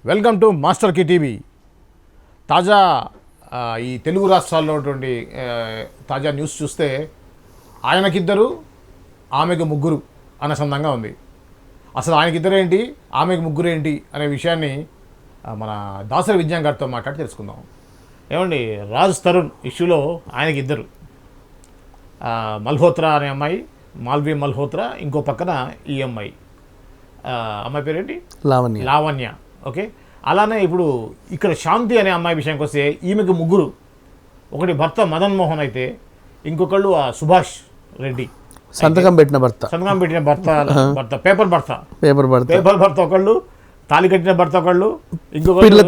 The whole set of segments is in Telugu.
వెల్కమ్ టు మాస్టర్ కి టీవీ. తాజా ఈ తెలుగు రాష్ట్రాల్లో ఉన్నటువంటి తాజా న్యూస్ చూస్తే ఆయనకిద్దరు ఆమెకు ముగ్గురు అన్న సందంగా ఉంది. అసలు ఆయనకిద్దరేంటి ఆమెకు ముగ్గురు ఏంటి అనే విషయాన్ని మన దాసరి విజ్ఞాన్ గారితో మాట్లాడి తెలుసుకుందాం. ఏమండి, రాజ్ తరుణ్ ఇష్యూలో ఆయనకిద్దరు, మల్హోత్రా అనే అమ్మాయి, మాల్వి మల్హోత్రా, ఇంకో పక్కన ఈ అమ్మాయి పేరేంటి, లావణ్య. ఓకే, అలానే ఇప్పుడు ఇక్కడ శాంతి అనే అమ్మాయి విషయానికి వస్తే ఈమెకు ముగ్గురు. ఒకటి భర్త మదన్ మోహన్ అయితే, ఇంకొకళ్ళు సుభాష్ రెడ్డి, సంతకం పెట్టిన భర్త పేపర్ భర్త ఒకళ్ళు, తాళి కట్టిన భర్త ఒకళ్ళు, ఇంకొక పిల్ల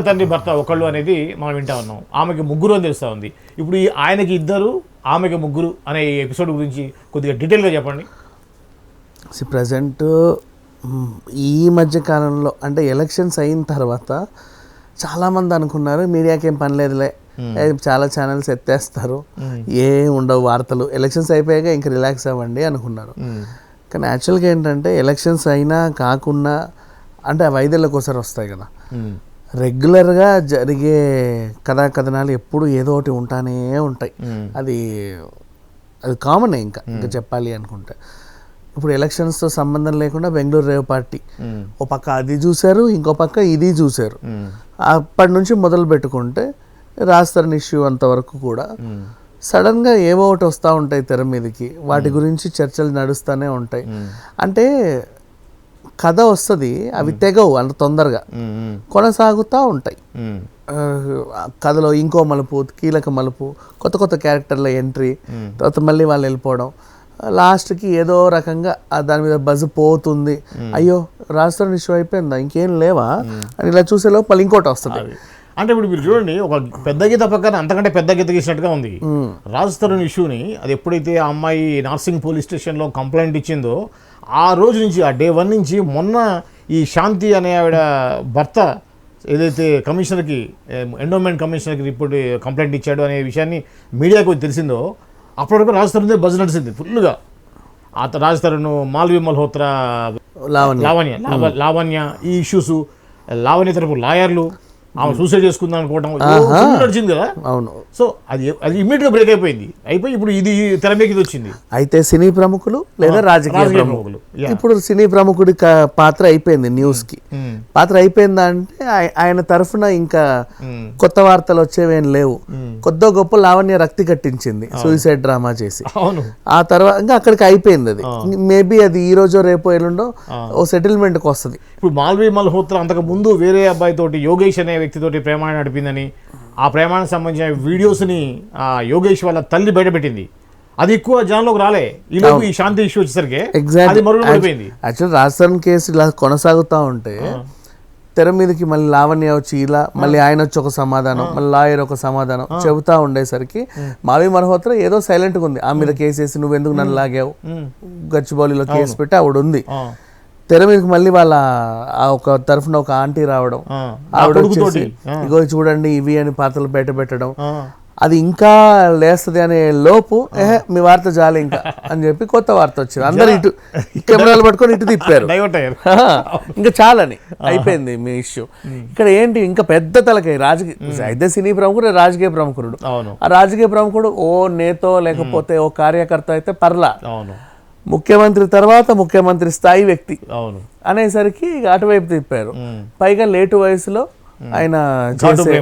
తండ్రి భర్త ఒకళ్ళు అనేది మనం వింటా ఉన్నాం. ఆమెకి ముగ్గురు అని తెలుస్తూ ఉంది. ఇప్పుడు ఈ ఆయనకి ఇద్దరు ఆమెకి ముగ్గురు అనే ఎపిసోడ్ గురించి కొద్దిగా డీటెయిల్గా చెప్పండి. ప్రజెంట్ ఈ మధ్య కాలంలో అంటే ఎలక్షన్స్ అయిన తర్వాత చాలామంది అనుకున్నారు మీడియాకి ఏం పని లేదులే, చాలా ఛానల్స్ ఎత్తేస్తారు, ఏం ఉండవు వార్తలు, ఎలక్షన్స్ అయిపోయాక ఇంక రిలాక్స్ అవ్వండి అనుకున్నారు. కానీ యాక్చువల్గా ఏంటంటే ఎలక్షన్స్ అయినా కాకుండా అంటే అవి 5 ఏళ్ళకి ఒకసారి వస్తాయి కదా, రెగ్యులర్గా జరిగే కథనాలు ఎప్పుడు ఏదో ఒకటి ఉంటానే ఉంటాయి. అది కామనే. ఇంకా చెప్పాలి అనుకుంటే ఇప్పుడు ఎలక్షన్స్తో సంబంధం లేకుండా బెంగళూరు రేవ్ పార్టీ ఓ పక్క అది చూశారు, ఇంకో పక్క ఇది చూశారు. అప్పటి నుంచి మొదలు పెట్టుకుంటే రాజ్ తరుణ్ ఇష్యూ అంతవరకు కూడా సడన్గా ఏవో ఒకటి వస్తూ ఉంటాయి తెర మీదకి, వాటి గురించి చర్చలు నడుస్తూనే ఉంటాయి. అంటే కథ వస్తుంది, అవి తెగవు అంత తొందరగా, కొనసాగుతూ ఉంటాయి. కథలో ఇంకో మలుపు, కీలక మలుపు, కొత్త కొత్త క్యారెక్టర్ల ఎంట్రీ, తర్వాత మళ్ళీ వాళ్ళు వెళ్ళిపోవడం, లాస్ట్కి ఏదో రకంగా దాని మీద బజ్ పోతుంది. అయ్యో రాజ్ తరుణ్ ఇష్యూ అయిపోయిందా, ఇంకేం లేవా అని ఇలా చూసేలో పలు ఇంకోటి వస్తుంది. అంటే ఇప్పుడు మీరు చూడండి, ఒక పెద్ద గీత పక్కన అంతకంటే పెద్ద గీత గీసినట్టుగా ఉంది రాజ్ తరుణ్ ఇష్యూని. అది ఎప్పుడైతే ఆ అమ్మాయి నార్సింగ్ పోలీస్ స్టేషన్లో కంప్లైంట్ ఇచ్చిందో ఆ రోజు నుంచి, ఆ డే 1 నుంచి మొన్న ఈ శాంతి అనే ఆవిడ భర్త ఏదైతే కమిషనర్కి, ఎండోమెంట్ కమిషనర్కి రిపోర్ట్ కంప్లైంట్ ఇచ్చాడు అనే విషయాన్ని మీడియాకు తెలిసిందో అప్పటివరకు రాజ్ తరుణ్ బజ్ నడిచింది ఫుల్గా. రాజ్ తరుణ్, మాల్వి మల్హోత్రా, లావణ్య ఈ ఇష్యూస్, లావణ్య తరపు లాయర్లు, ఆమె సూసైడ్ చేసుకుందాం అనుకోవడం నడిచింది కదా. అవును. సో అది ఇమ్మీడియట్గా బ్రేక్ అయిపోయింది. ఇప్పుడు ఇది తెర మీదకి వచ్చింది. అయితే సినీ ప్రముఖులు లేదా రాజకీయ ప్రముఖులు, ఇప్పుడు సినీ ప్రముఖుడి పాత్ర అయిపోయింది, న్యూస్ కి పాత్ర అయిపోయిందా అంటే ఆయన తరఫున ఇంకా కొత్త వార్తలు వచ్చేవేం లేవు. కొద్ది గొప్ప లావణ్య రక్తి కట్టించింది సూసైడ్ డ్రామా చేసి, ఆ తర్వాత ఇంకా అక్కడికి అయిపోయింది. అది మేబీ అది ఈ రోజు రేపో ఎల్లుండో ఓ సెటిల్మెంట్కి వస్తుంది. ఇప్పుడు మాల్వి మల్హోత్రా అంతకు ముందు వేరే అబ్బాయి తోటి, యోగేష్ అనే వ్యక్తితోటి ప్రేమాన్ని నడిపిందని, ఆ ప్రేమానికి సంబంధించిన వీడియోస్ని యోగేష్ వాళ్ళ తల్లి బయటపెట్టింది. అది ఎక్కువ జనంలోకి రాలే. ఈలోపు ఈ శాంతి ఇష్యూ వచ్చేసరికి అది మరుగుపడిపోయింది. యాక్చువల్ రాజ్ తరుణ్ కేసు ఇలా కొనసాగుతూ ఉంటే తెర మీదకి మళ్ళీ లావణ్య వచ్చి ఇలా, మళ్ళీ ఆయన వచ్చి ఒక సమాధానం, మళ్ళీ లాయర్ ఒక సమాధానం చెబుతా ఉండేసరికి మాల్వి మల్హోత్రా ఏదో సైలెంట్గా ఉంది. ఆ మీద కేసేసి నువ్వెందుకు నన్ను లాగావు, గచ్చిబౌలిలో కేసు పెట్టి ఆవిడ ఉంది. తెర మీదకి మళ్ళీ వాళ్ళ ఒక తరఫున ఒక ఆంటీ రావడం, ఆవిడ వచ్చేసి ఇగో చూడండి ఇవి అని పాత్రలు బయట పెట్టడం, అది ఇంకా లేస్తుంది అనే లోపు మీ వార్త చాలు ఇంకా అని చెప్పి కొత్త వార్త వచ్చింది. అందరు ఇటు కెమెరాలు పట్టుకొని ఇటు తిప్పారు, ఇంకా చాలని అయిపోయింది మీ ఇష్యూ. ఇక్కడ ఏంటి ఇంకా పెద్ద తలకాయ రాజకీయ, అయితే సినీ ప్రముఖుడు రాజకీయ ప్రముఖుడు, ఆ రాజకీయ ప్రముఖుడు ఓ నేతో లేకపోతే ఓ కార్యకర్త అయితే పర్లా, ముఖ్యమంత్రి తర్వాత ముఖ్యమంత్రి స్థాయి వ్యక్తి అనేసరికి అటువైపు తిప్పారు. పైగా లేటు వయసులో ఆయన చేసే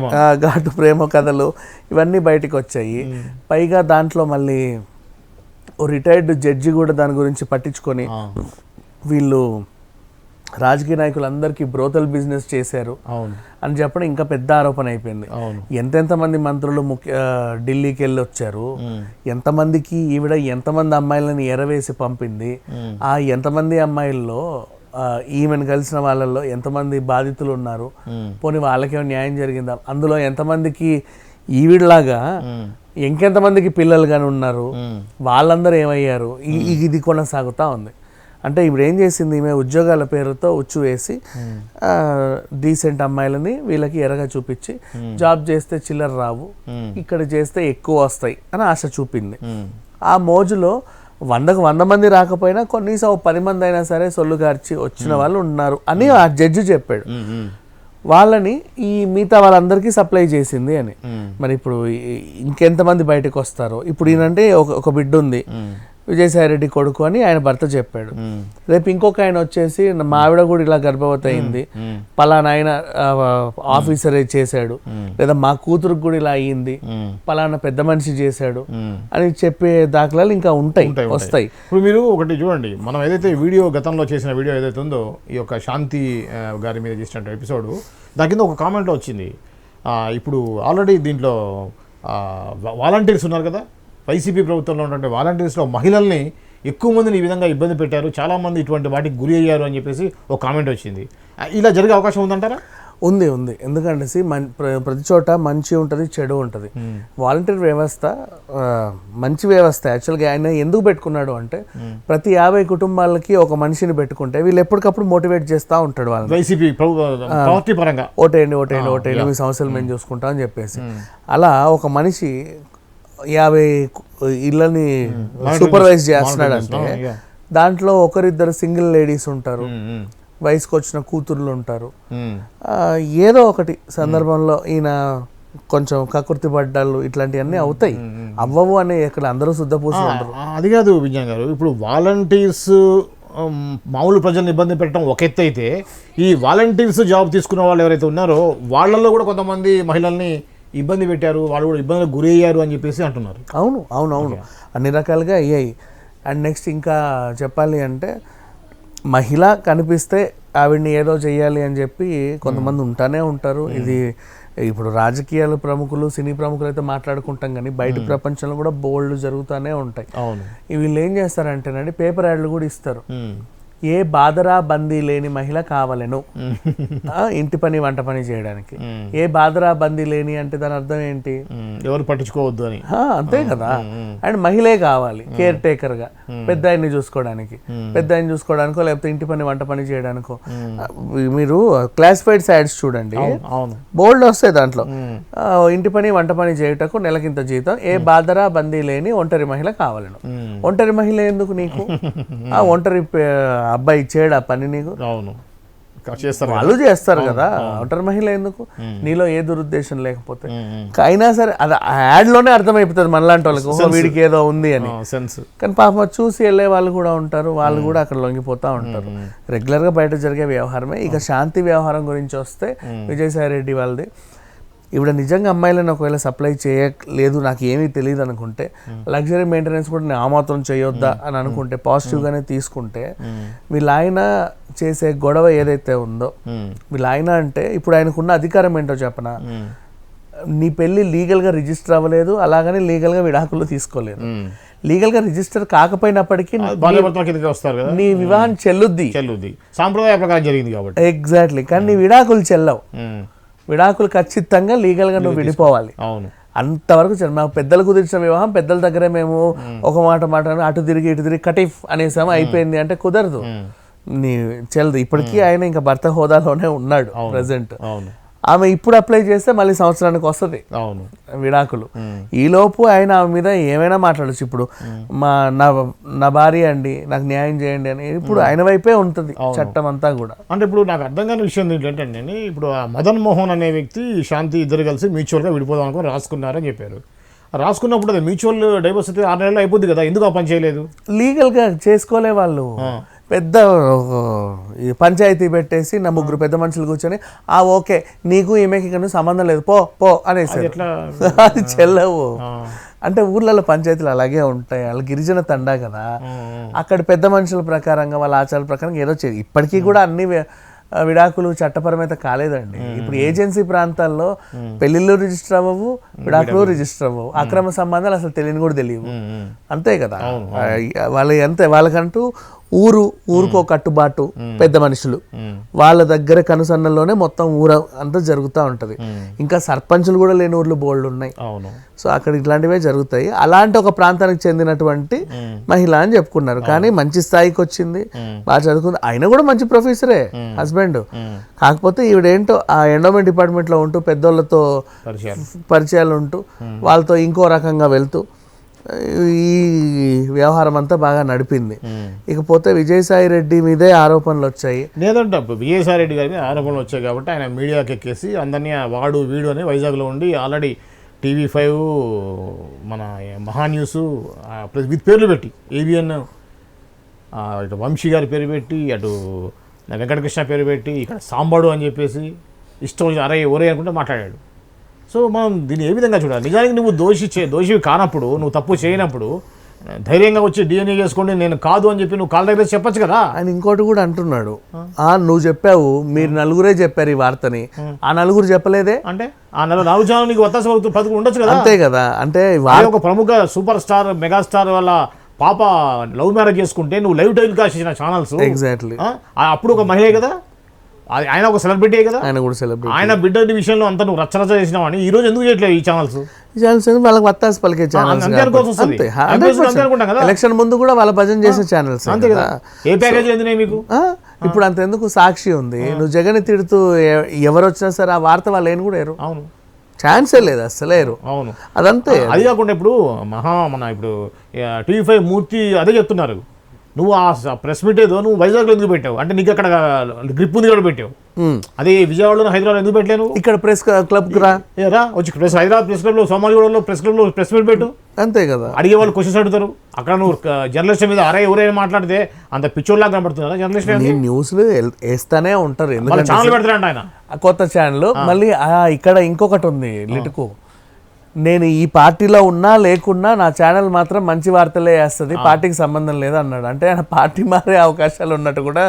ఘాటు ప్రేమ కథలు ఇవన్నీ బయటకు వచ్చాయి. పైగా దాంట్లో మళ్ళీ ఓ రిటైర్డ్ జడ్జి కూడా దాని గురించి పట్టించుకొని వీళ్ళు రాజకీయ నాయకులందరికీ బ్రోతల్ బిజినెస్ చేశారు అని చెప్పడం ఇంకా పెద్ద ఆరోపణ అయిపోయింది. ఎంతెంతమంది మంత్రులు ఢిల్లీకి వెళ్ళి వచ్చారు, ఎంతమందికి ఈవిడ ఎంతమంది అమ్మాయిలను ఎరవేసి పంపింది, ఆ ఎంతమంది అమ్మాయిల్లో ఈమెను కలిసిన వాళ్ళల్లో ఎంతమంది బాధితులు ఉన్నారు, పోనీ వాళ్ళకేమో న్యాయం జరిగిందా, అందులో ఎంతమందికి ఈవిడలాగా ఇంకెంతమందికి పిల్లలు కానీ ఉన్నారు, వాళ్ళందరూ ఏమయ్యారు, ఇది కొనసాగుతూ ఉంది. అంటే ఇప్పుడు ఏం చేసింది, ఈమె ఉద్యోగాల పేరుతో ఉచ్చు వేసి డీసెంట్ అమ్మాయిలని వీళ్ళకి ఎరగా చూపించి జాబ్ చేస్తే చిల్లర రావు, ఇక్కడ చేస్తే ఎక్కువ వస్తాయి అని ఆశ చూపింది. ఆ మోజులో 100 మంది రాకపోయినా కనీసం 10 మంది అయినా సరే సొల్లు గార్చి వచ్చిన వాళ్ళు ఉన్నారు అని ఆ జడ్జి చెప్పాడు. వాళ్ళని ఈ మిగతా వాళ్ళందరికీ సప్లై చేసింది అని. మరి ఇప్పుడు ఇంకెంతమంది బయటకు వస్తారో. ఇప్పుడు ఈయనంటే ఒక బిడ్డ ఉంది, విజయసాయి రెడ్డి కొడుకు అని ఆయన భర్త చెప్పాడు. రేపు ఇంకొక ఆయన వచ్చేసి మా ఆవిడ కూడా ఇలా గర్భవతి అయింది, పలానా ఆయన ఆఫీసరే చేశాడు, లేదా మా కూతురుకు కూడా ఇలా అయ్యింది, పలానా పెద్ద మనిషి చేశాడు అని చెప్పే దాఖలాలు ఇంకా వస్తాయి. ఇప్పుడు మీరు ఒకటి చూడండి, మనం ఏదైతే వీడియో గతంలో చేసిన వీడియో ఏదైతే ఉందో ఈ యొక్క శాంతి గారి మీద చేసిన ఎపిసోడ్, దాని కింద ఒక కామెంట్ వచ్చింది. ఇప్పుడు ఆల్రెడీ దీంట్లో వాలంటీర్స్ ఉన్నారు కదా, వైసీపీ ప్రభుత్వంలో ఉన్నటువంటి వాలంటీర్స్లో మహిళల్ని ఎక్కువ మందిని ఈ విధంగా ఇబ్బంది పెట్టారు, చాలామంది ఇటువంటి వాటికి గురి అయ్యారు అని చెప్పేసి ఒక కామెంట్ వచ్చింది. ఇలా జరిగే అవకాశం ఉందంటారా? ఉంది. ఎందుకంటే ప్రతి చోట మంచి ఉంటుంది, చెడు ఉంటుంది. వాలంటీర్ వ్యవస్థ మంచి వ్యవస్థ. యాక్చువల్గా ఆయన ఎందుకు పెట్టుకున్నాడు అంటే ప్రతి 50 కుటుంబాలకి ఒక మనిషిని పెట్టుకుంటే వీళ్ళు ఎప్పటికప్పుడు మోటివేట్ చేస్తూ ఉంటాడు వాళ్ళని, వైసీపీ పార్టీ పరంగా ఓటేయండి మీ సమస్యలు మేము చూసుకుంటాం అని చెప్పేసి. అలా ఒక మనిషి 50 ఇళ్ళని సూపర్వైజ్ చేస్తున్నాడు అంటే దాంట్లో ఒకరిద్దరు సింగిల్ లేడీస్ ఉంటారు, వయసుకు వచ్చిన కూతుర్లు ఉంటారు. ఏదో ఒకటి సందర్భంలో ఈయన కొంచెం కకృతి పడ్డాలు ఇట్లాంటివన్నీ అవుతాయి. అవ్వవు అని ఇక్కడ అందరూ శుద్ధపూసలు ఉంటారు. అది కాదు విజయన్ గారు, ఇప్పుడు వాలంటీర్స్ మామూలు ప్రజలను ఇబ్బంది పెట్టడం ఒక ఎత్తు అయితే, ఈ వాలంటీర్స్ జాబ్ తీసుకున్న వాళ్ళు ఎవరైతే ఉన్నారో వాళ్ళల్లో కూడా కొంతమంది మహిళల్ని ఇబ్బంది పెట్టారు, వాళ్ళు కూడా ఇబ్బందులకు గురి అయ్యారు అని చెప్పేసి అంటున్నారు. అవును అన్ని రకాలుగా అయ్యాయి. అండ్ నెక్స్ట్ ఇంకా చెప్పాలి అంటే మహిళ కనిపిస్తే ఆవిడ్ని ఏదో చెయ్యాలి అని చెప్పి కొంతమంది ఉంటానే ఉంటారు. ఇది ఇప్పుడు రాజకీయాలు ప్రముఖులు, సినీ ప్రముఖులు అయితే మాట్లాడుకుంటాం కానీ బయట ప్రపంచంలో కూడా బోల్డ్ జరుగుతూనే ఉంటాయి. వీళ్ళు ఏం చేస్తారంటేనండి పేపర్ యాడ్లు కూడా ఇస్తారు. ఏ బాధరా బందీ లేని మహిళ కావాలను ఇంటి పని వంట పని చేయడానికి. ఏ బాధరా బందీ లేని అంటే దాని అర్థం ఏంటి? ఎవరు పట్టించుకోవద్దు అని, అంతే కదా. అండ్ మహిళే కావాలి కేర్ టేకర్ గా, పెద్ద ఆయన్ని చూసుకోవడానికి, లేకపోతే ఇంటి పని వంట పని చేయడానికో. మీరు క్లాసిఫైడ్ యాడ్స్ చూడండి, బోల్డ్ వస్తాయి దాంట్లో. ఇంటి పని వంట పని చేయుటకు నెలకింత జీతం, ఏ బాధరా బందీ లేని ఒంటరి మహిళ కావాలను. ఒంటరి మహిళ ఎందుకు నీకు? ఒంటరి అబ్బాయి చేయడా పని నీకు? వాళ్ళు చేస్తారు కదా. ఒంటరి మహిళ ఎందుకు? నీలో ఏ దురుద్దేశం లేకపోతే. అయినా సరే అది యాడ్ లోనే అర్థమైపోతుంది మనలాంటి వాళ్ళకి, వీడికి ఏదో ఉంది అని. కానీ పాపం చూసి వెళ్ళే వాళ్ళు కూడా ఉంటారు, వాళ్ళు కూడా అక్కడ లొంగిపోతా ఉంటారు. రెగ్యులర్ గా బయట జరిగే వ్యవహారమే. ఇక శాంతి వ్యవహారం గురించి వస్తే విజయసాయి రెడ్డి వాళ్ళది, ఇవిడ నిజంగా అమ్మాయిలను ఒకవేళ సప్లై చేయలేదు, నాకు ఏమీ తెలియదు అనుకుంటే, లగ్జరీ మెయింటెనెన్స్ కూడా నేను ఆ మాత్రం చేయొద్దా అని అనుకుంటే, పాజిటివ్గానే తీసుకుంటే, వీళ్ళ ఆయన చేసే గొడవ ఏదైతే ఉందో, వీళ్ళ ఆయన అంటే ఇప్పుడు ఆయనకున్న అధికారం ఏంటో చెప్పనా? నీ పెళ్లి లీగల్గా రిజిస్టర్ అవ్వలేదు, అలాగని లీగల్గా విడాకులు తీసుకోలేదు. లీగల్గా రిజిస్టర్ కాకపోయినప్పటికీ నీ వివాహం చెల్లుద్ది, సాంప్రదాయ ప్రకారం జరిగింది కాబట్టి. ఎగ్జాక్ట్లీ. కానీ నీ విడాకులు చెల్లవు. విడాకులు ఖచ్చితంగా లీగల్గా నువ్వు విడిపోవాలి. అంతవరకు మాకు పెద్దలు కుదిర్చిన వివాహం, పెద్దల దగ్గరే మేము ఒక మాట అటు తిరిగి ఇటు తిరిగి కటిఫ్ అనేసాము, అయిపోయింది అంటే కుదరదు. నీ చెల్లదు. ఇప్పటికీ ఆయన ఇంకా భర్త హోదాలోనే ఉన్నాడు ప్రెసెంట్. ఆమె ఇప్పుడు అప్లై చేస్తే మళ్ళీ సంవత్సరానికి వస్తుంది విడాకులు. ఈలోపు ఆయన ఆమె మీద ఏమైనా మాట్లాడచ్చు. ఇప్పుడు నా భార్య అండి, నాకు న్యాయం చేయండి అని ఇప్పుడు ఆయన వైపే ఉంటుంది చట్టం అంతా కూడా. అంటే ఇప్పుడు నాకు అర్థం కాని విషయం ఏంటంటే, ఇప్పుడు ఆ మదన్ మోహన్ అనే వ్యక్తి శాంతి ఇద్దరు కలిసి మ్యూచువల్గా విడిపోదాం అనుకుని రాసుకున్నారని చెప్పారు. రాసుకున్నప్పుడు అది మ్యూచువల్ డైవర్స్ అయితే 6 నెలలు అయిపోద్ది కదా, ఎందుకు ఆ పని చేయలేదు? లీగల్గా చేసుకోలే వాళ్ళు. పెద్ద పంచాయతీ పెట్టేసి నా 3 పెద్ద మనుషులు కూర్చొని ఓకే నీకు ఈమెకి ఇక్కడ సంబంధం లేదు పో అనేసి. అది చెల్లవు. అంటే ఊర్లలో పంచాయతీలు అలాగే ఉంటాయి, వాళ్ళ గిరిజన తండా కదా, అక్కడ పెద్ద మనుషుల ప్రకారంగా వాళ్ళ ఆచారాల ప్రకారంగా ఏదో ఇప్పటికీ కూడా అన్ని విడాకులు చట్టపరమైతే కాలేదండి. ఇప్పుడు ఏజెన్సీ ప్రాంతాల్లో పెళ్లిళ్ళు రిజిస్టర్ అవ్వవు, విడాకులు రిజిస్టర్ అవ్వవు, అక్రమ సంబంధాలు అసలు తెలియని కూడా తెలియవు. అంతే కదా. వాళ్ళకంటూ ఊరుకో కట్టుబాటు, పెద్ద మనుషులు వాళ్ళ దగ్గర కనుసన్నల్లోనే మొత్తం ఊరు అంతా జరుగుతూ ఉంటది. ఇంకా సర్పంచులు కూడా లేని ఊర్లు బోల్డ్ ఉన్నాయి. సో అక్కడ ఇట్లాంటివే జరుగుతాయి. అలాంటి ఒక ప్రాంతానికి చెందినటువంటి మహిళ అని చెప్పుకున్నారు. కానీ మంచి స్థాయికి వచ్చింది, బాగా చదువుకుంది. ఆయన కూడా మంచి ప్రొఫెసరే హస్బెండ్. కాకపోతే ఈవిడేంటో ఆ ఎండోమెంట్ డిపార్ట్మెంట్ లో ఉంటూ పెద్దోళ్ళతో పరిచయాలు ఉంటూ వాళ్ళతో ఇంకో రకంగా వెళ్తూ ఈ వ్యవహారం అంతా బాగా నడిపింది. ఇకపోతే విజయసాయి రెడ్డి మీదే ఆరోపణలు వచ్చాయి. లేదంటే ఇప్పుడు విజయసాయి రెడ్డి గారి మీద ఆరోపణలు వచ్చాయి కాబట్టి ఆయన మీడియాకి ఎక్కేసి అందరినీ వాడు వీడు అని వైజాగ్లో ఉండి ఆల్రెడీ TV5 మన మహా న్యూస్ విత్ పేర్లు పెట్టి ABN ఇటు వంశీ గారి పేరు పెట్టి అటు వెంకటకృష్ణ పేరు పెట్టి ఇక్కడ సాంబాడు అని చెప్పేసి ఇష్టం అరే ఒరే అనుకుంటే మాట్లాడాడు. సో మనం దీన్ని ఏ విధంగా చూడాలి? నిజానికి నువ్వు దోషివి కానప్పుడు, నువ్వు తప్పు చేయనప్పుడు ధైర్యంగా వచ్చి DNA చేసుకోండి నేను కాదు అని చెప్పి నువ్వు కాళ్ళ దగ్గర చెప్పొచ్చు కదా. ఆయన ఇంకోటి కూడా అంటున్నాడు, నువ్వు చెప్పావు, మీరు నలుగురే చెప్పారు ఈ వార్తని, ఆ నలుగురు చెప్పలేదే అంటే ఆ 4 ఛానల్ నీకు ఒత్తాస పథకం ఉండొచ్చు కదా. అంతే కదా. అంటే ఒక ప్రముఖ సూపర్ స్టార్ మెగాస్టార్ వల్ల పాప లవ్ మ్యారేజ్ చేసుకుంటే నువ్వు లైవ్ టెలికాస్ట్ చేసిన ఛానల్స్ ఎగ్జాక్ట్లీ అప్పుడు ఒక మహిళే కదా, ఆయన ఒక సెలబ్రిటీ కదా, ఆయన కూడా సెలబ్రిటీ. ఆయన బిడ్డ విషయంలో అంతా నువ్వు రచ్చరచ్చ చేసినావని ఈ రోజు ఎందుకు చేయట్లేదు ఈ ఛానల్స్? వాళ్ళకి వత్తాసు పలికే ఛానల్స్. ఎలక్షన్ ముందు కూడా వాళ్ళ భజన చేసే ఛానల్స్ అంతే కదా. ఏ ప్యాకేజ్ ఎందుకు మీకు? ఇప్పుడు అంతెందుకు సాక్షి ఉంది, నువ్వు జగన్ తిడుతూ ఎవరు వచ్చినా సరే ఆ వార్త వాళ్ళు ఏం కూడా ఏరు. అవును, ఛాన్సే లేదు అసలేరు. అవును, అదంతే. అది కాకుండా ఇప్పుడు మన ఇప్పుడు TV5 మూర్తి అదే చెప్తున్నారు, నువ్వు ఆ ప్రెస్ మీట్ ఏదో నువ్వు వైజాగ్లో ఎందుకు పెట్టావు అంటే నీకు అక్కడ గ్రిప్ ఉంది కూడా పెట్టావు. అదే విజయవాడలో హైదరాబాద్ ఎందుకు పెట్టలేను? ఇక్కడ ప్రెస్ క్లబ్ రా వచ్చి హైదరాబాద్ ప్రెస్ క్లబ్లో సోమాజిగూడలో ప్రెస్ మీట్ పెట్టు. అంతే కదా. అడిగే వాళ్ళు క్వశ్చన్స్ అడుగుతారు. అక్కడ నువ్వు జర్నలిస్ట్ మీద అరే ఎవరైనా మాట్లాడితే అంత పిచ్చోళ్ళగా కనబడుతున్నారా జర్నలిస్ట్? న్యూస్లు వేస్తానే ఉంటారు, ఎందుకంటే ఛానల్ పెడతారంట ఆయన, కొత్త ఛానల్. మళ్ళీ ఇక్కడ ఇంకొకటి ఉంది లిటుకు, నేను ఈ పార్టీలో ఉన్నా లేకున్నా నా ఛానల్ మాత్రం మంచి వార్తలే వేస్తుంది, పార్టీకి సంబంధం లేదు అన్నాడు. అంటే ఆయన పార్టీ మారే అవకాశాలు ఉన్నట్టు కూడా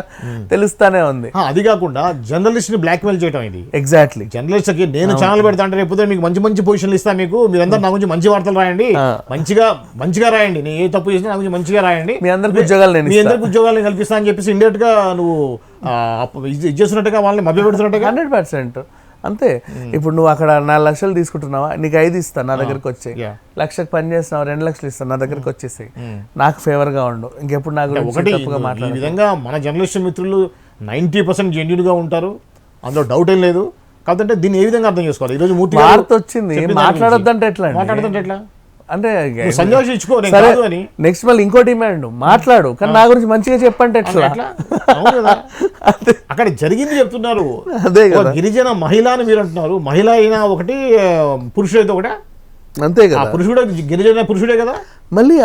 తెలుస్తానే ఉంది. అది కాకుండా జర్నలిస్ట్ ని బ్లాక్ మెయిల్ చేయడం ఇది. ఎగ్జాక్ట్లీ. జర్నలిస్ట్ కి నేను ఛానల్ పెడతా అంటే రేపు మీకు మంచి మంచి పొజిషన్లు ఇస్తాను, మీకు మీరందరూ నా గురించి మంచి వార్తలు రాయండి, మంచిగా రాయండి, నేను ఏ తప్పు చేసినా నా గురించి మంచిగా రాయండి, మీ అందరికి ఉద్యోగాలు కల్పిస్తా అని చెప్పేసి ఇండైరెక్ట్ గా నువ్వు ఇది చేస్తున్నట్టుగా వాళ్ళని మభ్య పెడుతున్నట్టుగా 100%. అంతే. ఇప్పుడు నువ్వు అక్కడ 4 లక్షలు తీసుకుంటున్నావా, నీకు 5 ఇస్తాను నా దగ్గరికి వచ్చాయి, 1 లక్షకు పని చేస్తున్నావు 2 లక్షలు ఇస్తాను నా దగ్గరికి వచ్చేసాయి, నాకు ఫేవర్ గా ఉండు, ఇంకెప్పుడు నాకు తప్పుగా మాట్లాడు. ఈ విధంగా మన జర్నలిస్ట్ మిత్రులు 90% జెన్యూన్ గా ఉంటారు, అందులో డౌట్ ఏం లేదు. కాబట్టి దీన్ని ఏ విధంగా అర్థం చేసుకోవాలి? ఈ రోజు మూర్తి వార్త వచ్చింది, మాట్లాడొద్దంటే ఎట్లా? అంటే నెక్స్ట్ మళ్ళీ ఇంకో డిమాండ్, మాట్లాడు కానీ నా గురించి మంచిగా చెప్పంటే ఎట్లా? అక్కడ జరిగింది చెప్తున్నారు. అదే కదా. గిరిజన మహిళ అని మీరు అంటున్నారు, మహిళ అయినా ఒకటి, పురుషుడు అయితే ఒకటే. అంతే కదా. పురుషుడే, గిరిజన పురుషుడే కదా. మళ్ళీ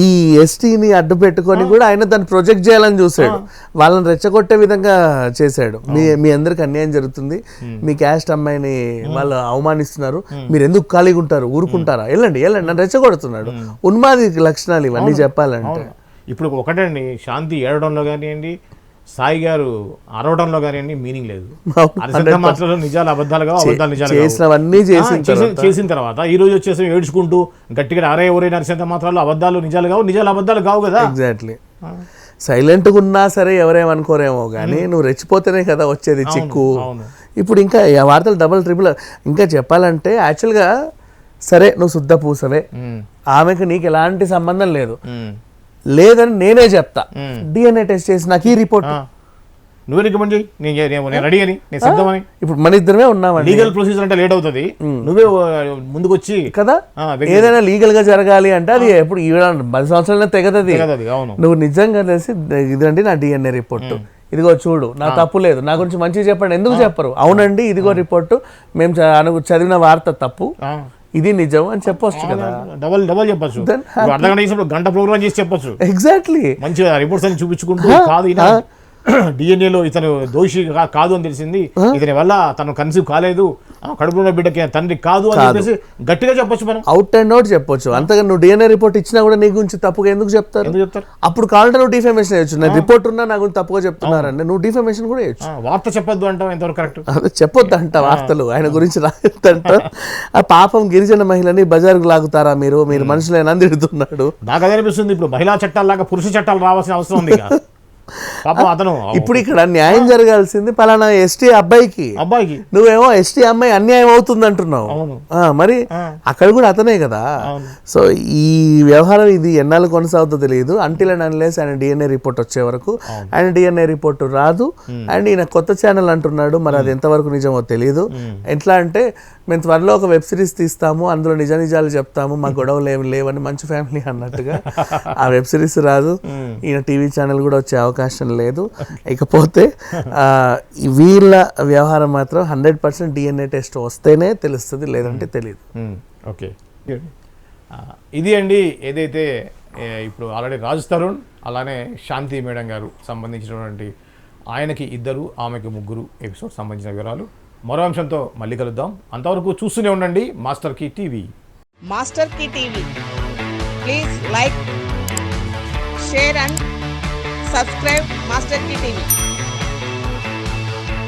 ఈ ఎస్టీని అడ్డు పెట్టుకొని కూడా ఆయన దాన్ని ప్రొజెక్ట్ చేయాలని చూసాడు, వాళ్ళని రెచ్చగొట్టే విధంగా చేశాడు. మీ అందరికి అన్యాయం జరుగుతుంది, మీ క్యాస్ట్ అమ్మాయిని వాళ్ళు అవమానిస్తున్నారు, మీరు ఎందుకు ఖాళీగా ఉంటారు, ఊరుకుంటారా, వెళ్ళండి నన్ను రెచ్చగొడుతున్నాడు. ఉన్మాది లక్షణాలు ఇవన్నీ చెప్పాలంటే. ఇప్పుడు ఒకటండి, శాంతి ఏడవడంలో కానివ్వండి, సాయి గారు అరవడంలో కానివ్వండి మీనింగ్ లేదు. మాటలలో నిజాలు అబద్ధాలుగా, అబద్ధాలు నిజాలు చేసిన తర్వాత ఈ రోజు వచ్చేసి ఏడ్చుకుంటూ గట్టిగా అరే ఎవరే నరిసేంత మాత్రాలు అబద్ధాలు నిజాలు కావు, నిజాలు అబద్ధాలు కావు కదా. ఎగ్జాక్ట్లీ. సైలెంట్గా ఉన్నా సరే ఎవరేమనుకోరేమో కానీ నువ్వు రెచ్చిపోతేనే కదా వచ్చేది చిక్కు. ఇప్పుడు ఇంకా వార్తలు డబుల్ ట్రిపుల్. ఇంకా చెప్పాలంటే యాక్చువల్గా సరే నువ్వు శుద్ధ పూసవే, ఆమెకు నీకు ఎలాంటి సంబంధం లేదు, లేదని నేనే చెప్తా, DNA టెస్ట్ చేసి నాకు ఈ రిపోర్ట్ నువ్వే రికమెండ్ చేయి, నేను రెడీ అని, నేను సిద్ధమని. ఇప్పుడు మన ఇద్దరమే ఉన్నామండి. లీగల్ ప్రొసీజర్ అంటే లేట్ అవుతుంది, నువ్వే ముందుకు వచ్చి కదా. ఏదైనా లీగల్ గా జరగాలి అంటే అది ఎప్పుడు 10 సంవత్సరాలనే తెగదది. నువ్వు నిజంగా తెలిసి ఇదండి నా DNA రిపోర్ట్, ఇదిగో చూడు నా తప్పు లేదు, నా గురించి మంచిగా చెప్పండి, ఎందుకు చెప్పరు? అవునండి ఇదిగో రిపోర్టు, మేము చదివిన వార్త తప్పు, ఇది నిజం అని చెప్పొచ్చు కదా. డబల్ చెప్పొచ్చు, అర్ధగంట గంట ప్రోగ్రామ్ చేసి చెప్పొచ్చు. ఎగ్జాక్ట్లీ. మంచిగా రిపోర్ట్స్ అని చూపించుకుంటూ కాదు డిఎన్ఏలో ఇతను దోషి కాదు అని తెలిసింది, ఇతని వల్ల తను కన్సీవ్ కాలేదు, కడుపులో బిడ్డకి తండ్రి కాదు అని చెప్పేసి గట్టిగా చెప్పొచ్చు, మనం అవుట్ అండ్ అవుట్ చెప్పొచ్చు. అంతగా నువ్వు DNA రిపోర్ట్ ఇచ్చినా కూడా నీ గురించి తప్పుగా ఎందుకు చెప్తారు? అప్పుడు కావాలంటే నువ్వు డిఫమేషన్ వేయచ్చు, నా రిపోర్ట్ ఉన్నా నా గురించి తప్పుగా చెప్తున్నారంటే నువ్వు డిఫమేషన్ కూడా వేయచ్చు. వార్త చెప్పొద్దు అంటావు, ఎంతవరకు కరెక్ట్? అదే చెప్పొద్దు అంట, వార్తలు ఆయన గురించి రాయొద్దంట. ఆ పాపం గిరిజన మహిళని బజార్కు లాగుతారా మీరు మనుషులైనా తిడుతున్నాడు. నాకు అదే అనిపిస్తుంది, ఇప్పుడు మహిళా చట్టాల లాగా పురుష చట్టాలు రావాల్సిన అవసరం ఉంది. పాపం అతను ఇప్పుడు ఇక్కడ న్యాయం జరగాల్సింది పలానా ఎస్టీ అబ్బాయికి, అబ్బాయికి నువ్వేమో ఎస్టీ అమ్మాయి అన్యాయం అవుతుంది అంటున్నావు. అవును. మరి అక్కడ కూడా అతనే కదా. సో ఈ వ్యవహారం ఇది ఎన్నాళ్ళు కొనసాగుతుందో తెలియదు. అంటిల్ అండ్ అన్లెస్ ఆయన డిఎన్ఏ రిపోర్ట్ వచ్చే వరకు. ఆయన డిఎన్ఏ రిపోర్ట్ రాదు. అండ్ ఈయన కొత్త ఛానల్ అంటున్నాడు, మరి అది ఎంతవరకు నిజమో తెలియదు. ఎట్లా అంటే మేము త్వరలో ఒక వెబ్ సిరీస్ తీస్తాము, అందులో నిజ నిజాలు చెప్తాము, మా గొడవలు ఏమి లేవని మంచి ఫ్యామిలీ అన్నట్టుగా ఆ వెబ్ సిరీస్ రాదు. ఈయన టీవీ ఛానల్ కూడా వచ్చే అవకాశం లేదు. ఇకపోతే వీళ్ళ వ్యవహారం మాత్రం 100% డిఎన్ఏ టెస్ట్ వస్తేనే తెలుస్తుంది, లేదంటే తెలియదు. ఓకే, ఇది అండి ఏదైతే ఇప్పుడు ఆల్రెడీ రాజ్ తరుణ్ అలానే శాంతి మేడం గారు సంబంధించినటువంటి ఆయనకి 2 ఆమెకి 3 ఎపిసోడ్ సంబంధించిన వివరాలు. మరో అంశంతో మళ్ళీ కలుద్దాం. అంతవరకు చూస్తూనే ఉండండి Master Key TV. Master Key TV, please like, share and subscribe Master Key TV.